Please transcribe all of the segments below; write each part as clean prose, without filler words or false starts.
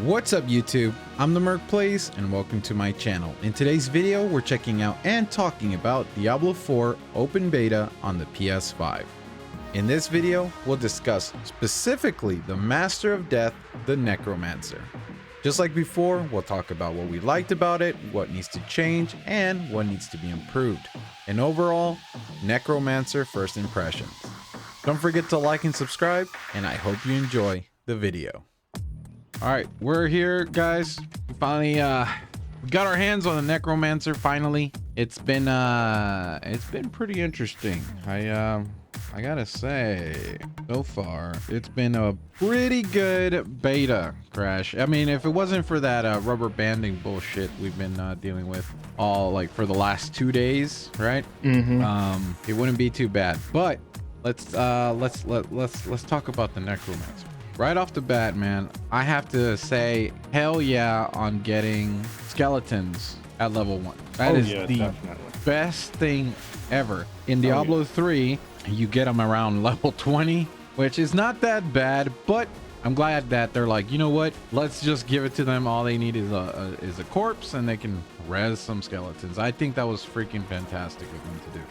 What's up YouTube? I'm the Merc Plays and welcome to my channel. In today's video we're checking out and talking about Diablo 4 open beta on the PS5. In this video we'll discuss specifically the Master of Death, the Necromancer. Just like before, we'll talk about what we liked about it, what needs to change, and what needs to be improved. And overall, Necromancer first impressions. Don't forget to like and subscribe, and I hope you enjoy the video. All right, we're here, guys. We finally we got our hands on the Necromancer. Finally, it's been pretty interesting. I gotta say, so far it's been a pretty good beta, Crash. I mean, if it wasn't for that rubber banding bullshit we've been dealing with all like for the last 2 days, right? It wouldn't be too bad. But let's talk about the Necromancer. Right off the bat, man, I have to say hell yeah on getting skeletons at level 1. That is the best thing ever. In Diablo 3, you get them around level 20, which is not that bad, but I'm glad that they're like, you know what? Let's just give it to them. All they need is a corpse and they can res some skeletons. I think that was freaking fantastic of them to do.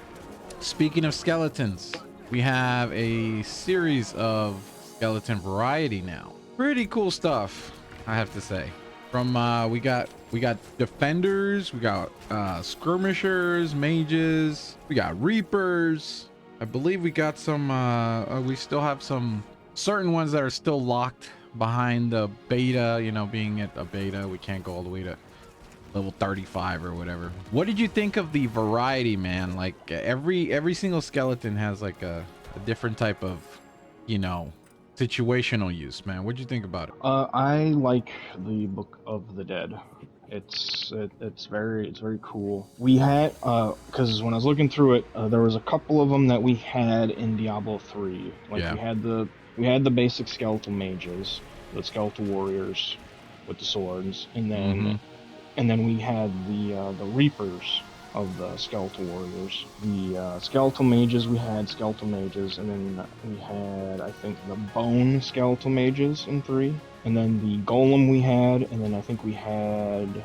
Speaking of skeletons, we have a series of skeleton variety now. Pretty cool stuff, I have to say. From we got defenders, we got skirmishers, mages, we got reapers. I believe we got some we still have some certain ones that are still locked behind the beta, you know, being at a beta. We can't go all the way to level 35 or whatever. What did you think of the variety, man? Like every single skeleton has like a different type of, you know, situational use, man. What'd you think about it? I like the Book of the Dead. It's very cool. We had because when I was looking through it, there was a couple of them that we had in Diablo 3. Like we had the basic skeletal mages, the skeletal warriors with the swords, and then we had the reapers of the skeletal warriors. The skeletal mages, we had skeletal mages, and then we had, I think, the bone skeletal mages in 3, and then the golem we had, and then I think we had the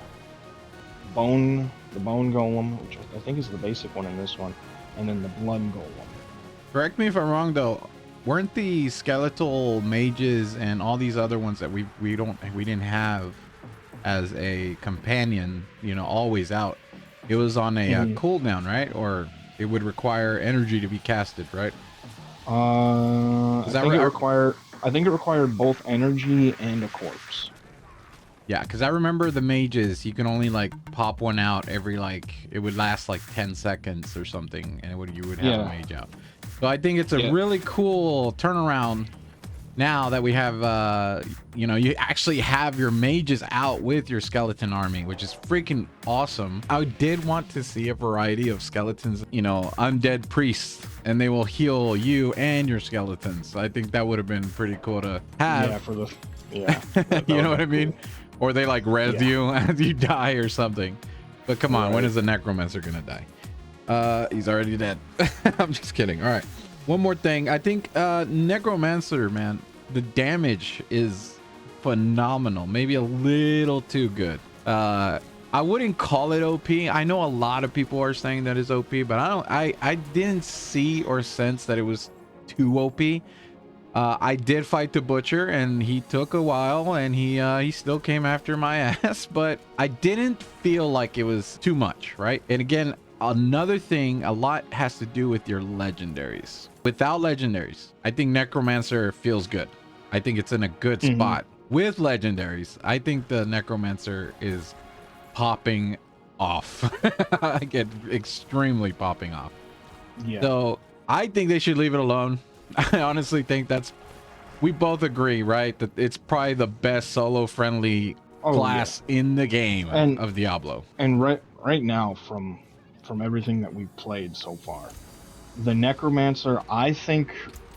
bone golem, which I think is the basic one in this one, and then the blood golem. Correct me if I'm wrong though, weren't the skeletal mages and all these other ones that we didn't have as a companion, you know, always out? It was on a cooldown, right? Or it would require energy to be casted, right? I think it required both energy and a corpse. Yeah, because I remember the mages, you can only like pop one out every like, it would last like 10 seconds or something, and you would have a mage out. So I think it's a really cool turnaround now that we have, you know, you actually have your mages out with your skeleton army, which is freaking awesome. I did want to see a variety of skeletons, you know, undead priests, and they will heal you and your skeletons. I think that would have been pretty cool to have. Yeah, for the you know what I mean? Or they like res you as you die or something. But come on, when is the Necromancer gonna die? He's already dead. I'm just kidding. All right. One more thing. I think Necromancer, man, the damage is phenomenal. Maybe a little too good. I wouldn't call it OP. I know a lot of people are saying that it's OP, but I didn't see or sense that it was too OP. I did fight the butcher and he took a while and he still came after my ass, but I didn't feel like it was too much, right? And again, another thing, a lot has to do with your legendaries. Without legendaries, I think Necromancer feels good. I think it's in a good spot. With legendaries, I think the Necromancer is popping off. I get extremely popping off. Yeah. So I think they should leave it alone. I honestly think we both agree, right? That it's probably the best solo friendly class in the game of Diablo. And right now, from everything that we've played so far, the Necromancer, I think,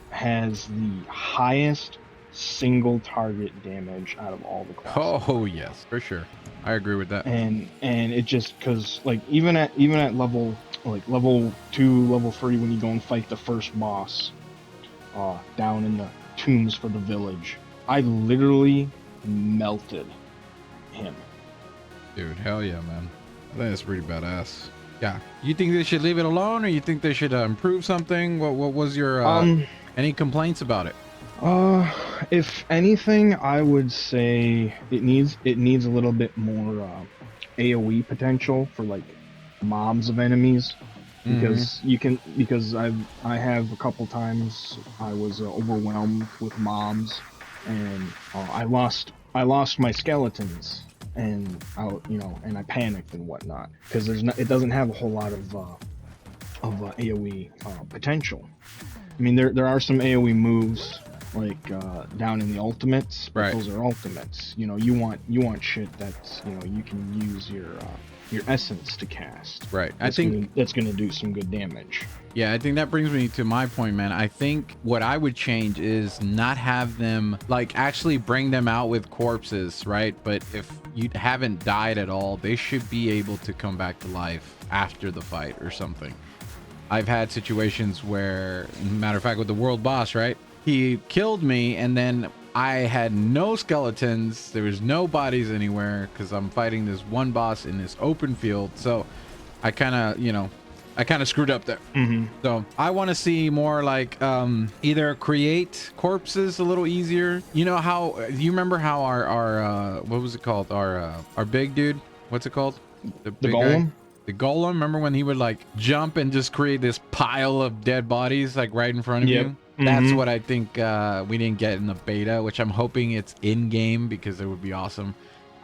has the highest single target damage out of all the classes. Oh yes, for sure, I agree with that. And it just, because like even at level 2, level 3, when you go and fight the first boss down in the tombs for the village, I literally melted him. Dude, hell yeah, man. I think that's pretty badass. Yeah. You think they should leave it alone, or you think they should improve something? What was your any complaints about it? If anything, I would say it needs a little bit more AoE potential for like mobs of enemies, because I have a couple times I was overwhelmed with mobs, and I lost my skeletons, and I panicked and whatnot, because it doesn't have a whole lot of AoE potential. I mean, there are some AoE moves like down in the ultimates, but Right. those are ultimates. You know, you want shit that's, you can use your essence to cast. Right. That's gonna do some good damage. Yeah, I think that brings me to my point, man. I think what I would change is not have them, like, actually bring them out with corpses, right? But if you haven't died at all, they should be able to come back to life after the fight or something. I've had situations where, matter of fact, with the world boss, right? He killed me, and then I had no skeletons. There was no bodies anywhere because I'm fighting this one boss in this open field. So I kind of screwed up there. So I want to see more like either create corpses a little easier. You know how, you remember how our what was it called? Our big dude, what's it called? The big golem? guy? The golem. Remember when he would like jump and just create this pile of dead bodies like right in front of you? That's what I think we didn't get in the beta, which I'm hoping it's in game because it would be awesome.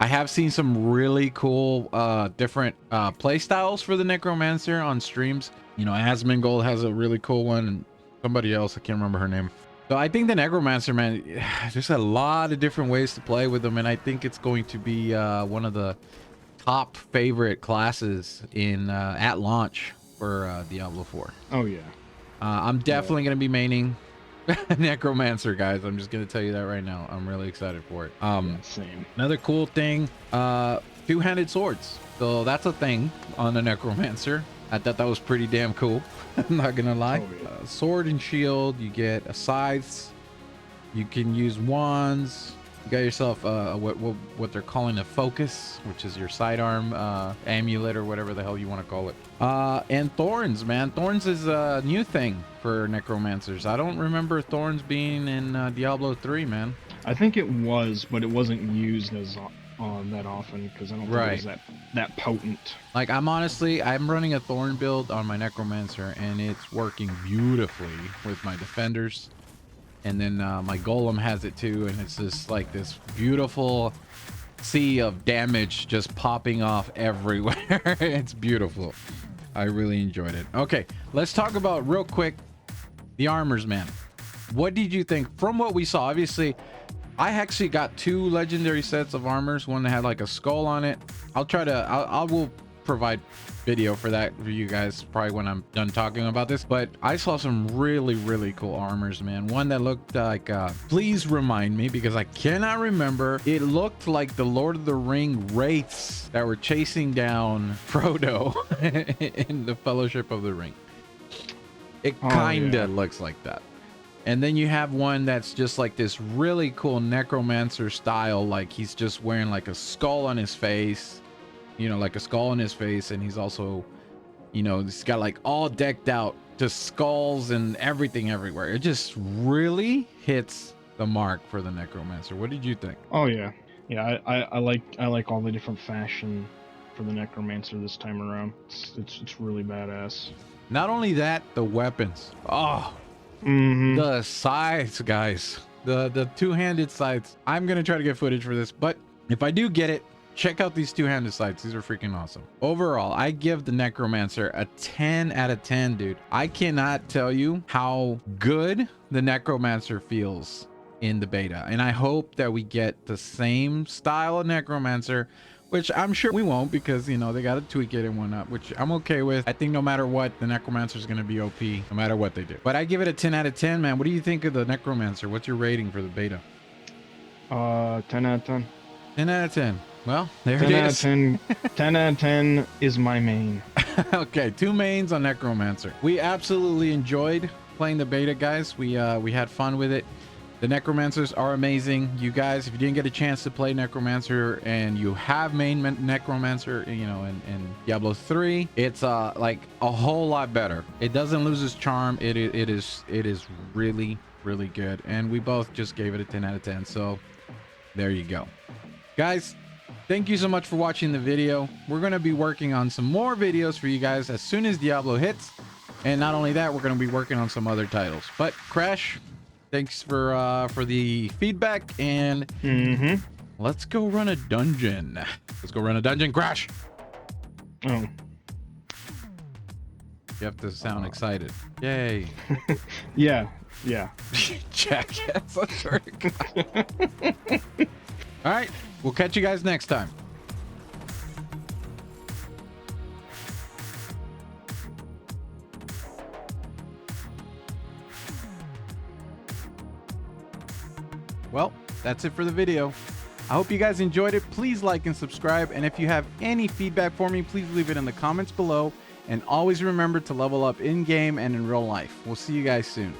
I have seen some really cool different play styles for the Necromancer on streams. You know, Asmongold has a really cool one, and somebody else, I can't remember her name. So I think the Necromancer, man, there's a lot of different ways to play with them, and I think it's going to be one of the top favorite classes in at launch for Diablo 4. Oh yeah. I'm definitely going to be maining Necromancer, guys. I'm just going to tell you that right now. I'm really excited for it. Same. Another cool thing, two-handed swords. So that's a thing on the Necromancer. I thought that was pretty damn cool. I'm not going to lie. Oh, yeah. Sword and shield. You get a scythes. You can use wands. You got yourself what they're calling a focus, which is your sidearm amulet or whatever the hell you want to call it. And thorns, man. Thorns is a new thing for necromancers. I don't remember thorns being in Diablo 3, man. I think it was, but it wasn't used as that often because I don't think it was that potent. Like, I'm running a thorn build on my necromancer, and it's working beautifully with my defenders. And then my golem has it too, and it's just like this beautiful sea of damage just popping off everywhere. It's beautiful. I really enjoyed it. Okay, let's talk about real quick the armors, man. What did you think from what we saw? Obviously, I actually got 2 legendary sets of armors. One that had like a skull on it. I will provide video for that for you guys probably when I'm done talking about this, but I saw some really cool armors, man. One that looked like please remind me because I cannot remember. It looked like the Lord of the Ring wraiths that were chasing down Frodo in the Fellowship of the Ring. It kinda looks like that. And then you have one that's just like this really cool necromancer style, like he's just wearing like a skull on his face, you know, like a skull on his face, and he's also, you know, he's got like all decked out, just skulls and everything everywhere. It just really hits the mark for the necromancer. What did you think? Oh yeah, I like all the different fashion for the necromancer this time around. It's really badass. Not only that, the weapons. Oh, the scythes, guys. The two-handed scythes. I'm gonna try to get footage for this, but if I do get it, check out these two-handed scythes. These are freaking awesome. Overall, I give the Necromancer a 10 out of 10, dude. I cannot tell you how good the Necromancer feels in the beta, and I hope that we get the same style of Necromancer, which I'm sure we won't because, you know, they got to tweak it and whatnot, which I'm okay with. I think no matter what, the Necromancer is going to be OP no matter what they do. But I give it a 10 out of 10, man. What do you think of the Necromancer? What's your rating for the beta? 10 out of 10. 10 out of 10. Well, there it is. 10 out of 10 is my main. Okay, 2 mains on Necromancer. We absolutely enjoyed playing the beta, guys. We had fun with it. The Necromancers are amazing. You guys, if you didn't get a chance to play Necromancer and you have main Necromancer, you know, in Diablo 3, it's like a whole lot better. It doesn't lose its charm. It is really, really good. And we both just gave it a 10 out of 10. So there you go. Guys, thank you so much for watching the video. We're going to be working on some more videos for you guys as soon as Diablo hits. And not only that, we're going to be working on some other titles. But Crash, thanks for the feedback, and let's go run a dungeon. Let's go run a dungeon, Crash. Oh. You have to sound excited. Yay. Yeah. Jackass. All right, we'll catch you guys next time. Well, that's it for the video. I hope you guys enjoyed it. Please like and subscribe. And if you have any feedback for me, please leave it in the comments below. And always remember to level up in game and in real life. We'll see you guys soon.